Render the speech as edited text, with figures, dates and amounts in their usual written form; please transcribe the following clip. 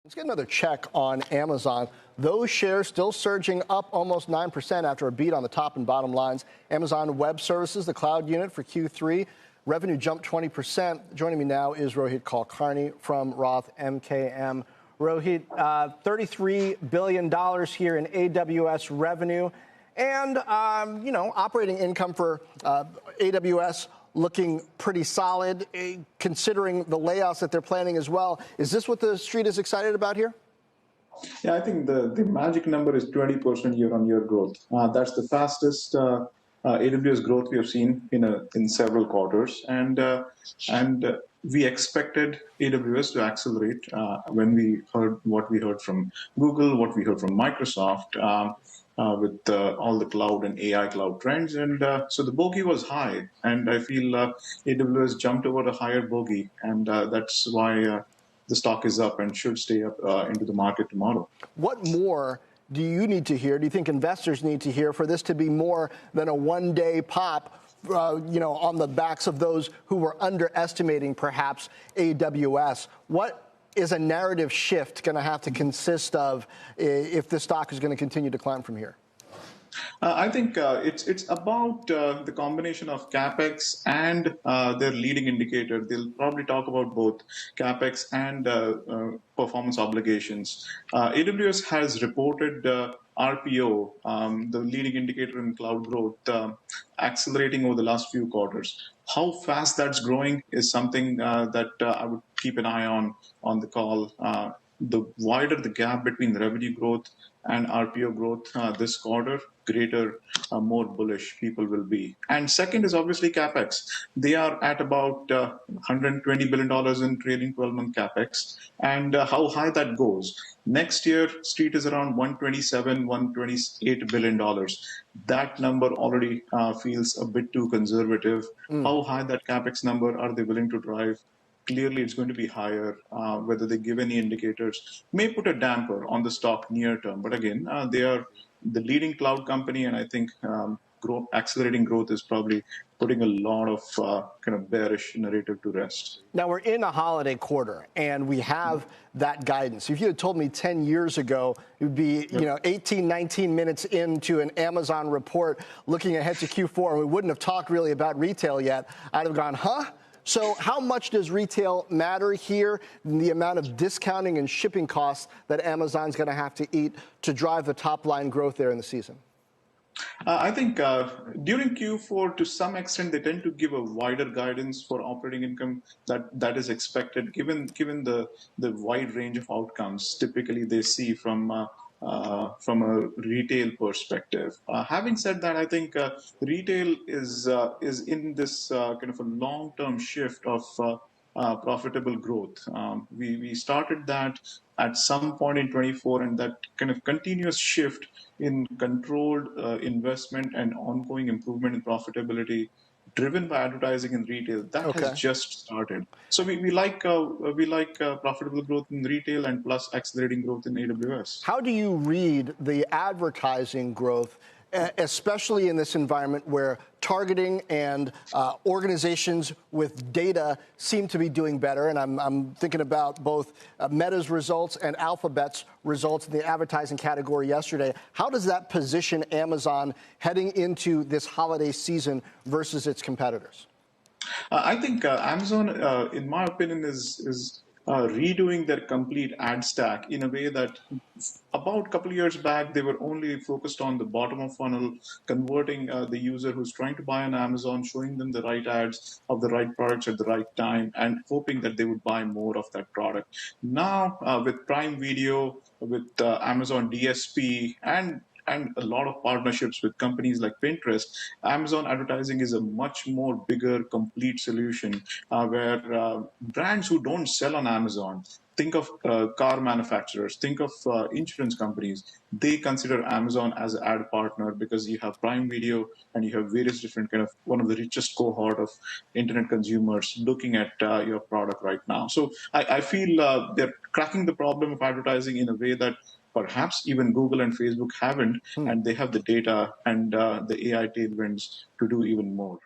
Let's get another check on Amazon. Those shares still surging up almost 9% after a beat on the top and bottom lines. Amazon Web Services, the cloud unit for Q3, revenue jumped 20%. Joining me now is Rohit Kulkarni from Roth, MKM. Rohit, $33 billion here in AWS revenue and, operating income for AWS looking pretty solid, considering the layoffs that they're planning as well. Is this what the street is excited about here? Yeah, I think the magic number is 20% year-on-year growth. That's the fastest AWS growth we have seen in several quarters, and we expected AWS to accelerate when we heard what we heard from Google, what we heard from Microsoft. With all the cloud and AI cloud trends. And so the bogey was high. And I feel AWS jumped over a higher bogey. And that's why the stock is up and should stay up into the market tomorrow. What more do you need to hear? Do you think investors need to hear for this to be more than a one-day pop, on the backs of those who were underestimating perhaps AWS? What is a narrative shift going to have to consist of if the stock is going to continue to climb from here? I think it's about the combination of CapEx and their leading indicator. They'll probably talk about both CapEx and performance obligations. AWS has reported RPO, the leading indicator in cloud growth, accelerating over the last few quarters. How fast that's growing is something that I would keep an eye on the call. The wider the gap between revenue growth and RPO growth this quarter, greater, more bullish people will be. And second is obviously CapEx. They are at about $120 billion in trailing 12-month CapEx, and how high that goes. Next year, Street is around $127, $128 billion. That number already feels a bit too conservative. How high that CapEx number are they willing to drive? Clearly, it's going to be higher. Whether they give any indicators may put a damper on the stock near term. But again, they are the leading cloud company, and I think accelerating growth is probably putting a lot of kind of bearish narrative to rest. Now, we're in a holiday quarter, and we have that guidance. If you had told me 10 years ago, it would be 18, 19 minutes into an Amazon report looking ahead to Q4, and we wouldn't have talked really about retail yet, I'd have gone, huh? So how much does retail matter here? The amount of discounting and shipping costs that Amazon's going to have to eat to drive the top line growth there in the season? I think during Q4, to some extent, they tend to give a wider guidance for operating income that is expected, given the wide range of outcomes typically they see from a retail perspective. Having said that, I think retail is in this kind of a long-term shift of profitable growth. We started that at some point in 24, and that kind of continuous shift in controlled investment and ongoing improvement in profitability driven by advertising and retail, that has just started. So we like profitable growth in retail and plus accelerating growth in AWS. How do you read the advertising growth, especially in this environment where targeting and organizations with data seem to be doing better? And I'm thinking about both Meta's results and Alphabet's results in the advertising category yesterday. How does that position Amazon heading into this holiday season versus its competitors? I think Amazon, in my opinion, is redoing their complete ad stack in a way that about a couple of years back, they were only focused on the bottom of funnel, converting the user who's trying to buy on Amazon, showing them the right ads of the right products at the right time, and hoping that they would buy more of that product. Now, with Prime Video, with Amazon DSP, and a lot of partnerships with companies like Pinterest, Amazon advertising is a much more bigger, complete solution where brands who don't sell on Amazon, think of car manufacturers, think of insurance companies, they consider Amazon as an ad partner because you have Prime Video and you have various different kind of one of the richest cohort of internet consumers looking at your product right now. So I feel they're cracking the problem of advertising in a way that perhaps even Google and Facebook haven't, and they have the data and the AI tailwinds to do even more.